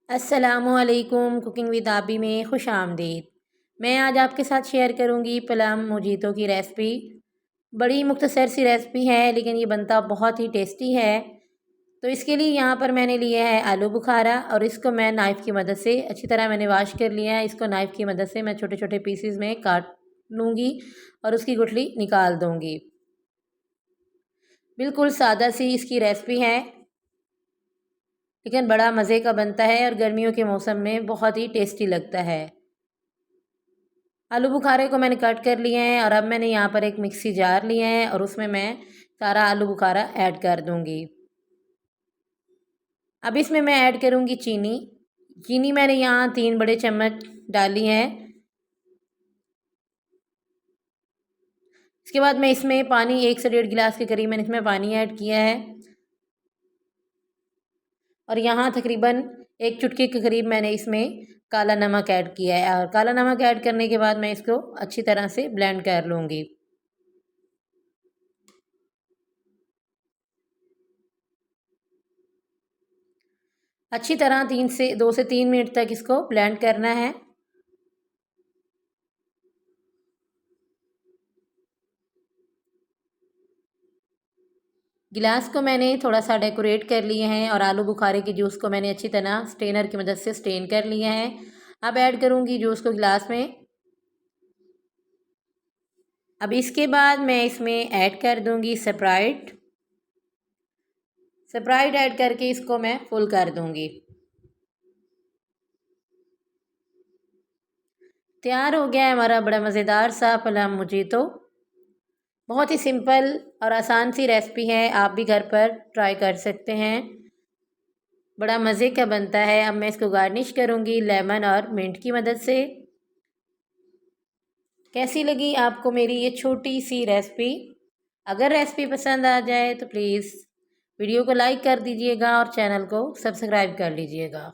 अस्सलामुअलैकुम। Cooking with आबी में खुश आमदीद। मैं आज आपके साथ शेयर करूंगी प्लम मोजीतो की रेसिपी। बड़ी मुख्तसर सी रेसिपी है लेकिन ये बनता बहुत ही टेस्टी है। तो इसके लिए यहाँ पर मैंने लिया है आलू बुखारा और इसको मैं नाइफ़ की मदद से अच्छी तरह मैंने वॉश कर लिया है। इसको नाइफ़ की मदद से मैं छोटे छोटे पीसीज में काट लूँगी और उसकी गुठली निकाल दूँगी। बिल्कुल सादा सी इसकी रेसिपी है लेकिन बड़ा मज़े का बनता है और गर्मियों के मौसम में बहुत ही टेस्टी लगता है। आलू बुखारे को मैंने कट कर लिए हैं और अब मैंने यहाँ पर एक मिक्सी जार लिया है और उसमें मैं सारा आलू बुखारा ऐड कर दूँगी। अब इसमें मैं ऐड करूँगी चीनी। चीनी मैंने यहाँ 3 बड़े चम्मच डाली है। इसके बाद मैं इसमें पानी 1 से 1.5 गिलास के करीब मैंने इसमें पानी ऐड किया है और यहाँ तकरीबन 1 चुटकी के करीब मैंने इसमें काला नमक ऐड किया है और काला नमक ऐड करने के बाद मैं इसको अच्छी तरह से ब्लेंड कर लूँगी। अच्छी तरह 2 से 3 मिनट तक इसको ब्लेंड करना है। गिलास को मैंने थोड़ा सा डेकोरेट कर लिए हैं और आलू बुखारे के जूस को मैंने अच्छी तरह स्ट्रेनर की मदद से स्ट्रेन कर लिया है। अब ऐड करूँगी जूस को गिलास में। अब इसके बाद मैं इसमें ऐड कर दूँगी स्प्राइट। स्प्राइट ऐड करके इसको मैं फुल कर दूँगी। तैयार हो गया है हमारा बड़ा मज़ेदार सा प्लम मोजीतो। बहुत ही सिंपल और आसान सी रेसिपी है, आप भी घर पर ट्राई कर सकते हैं। बड़ा मज़े का बनता है। अब मैं इसको गार्निश करूँगी लेमन और मिंट की मदद से। कैसी लगी आपको मेरी ये छोटी सी रेसिपी? अगर रेसिपी पसंद आ जाए तो प्लीज़ वीडियो को लाइक कर दीजिएगा और चैनल को सब्सक्राइब कर लीजिएगा।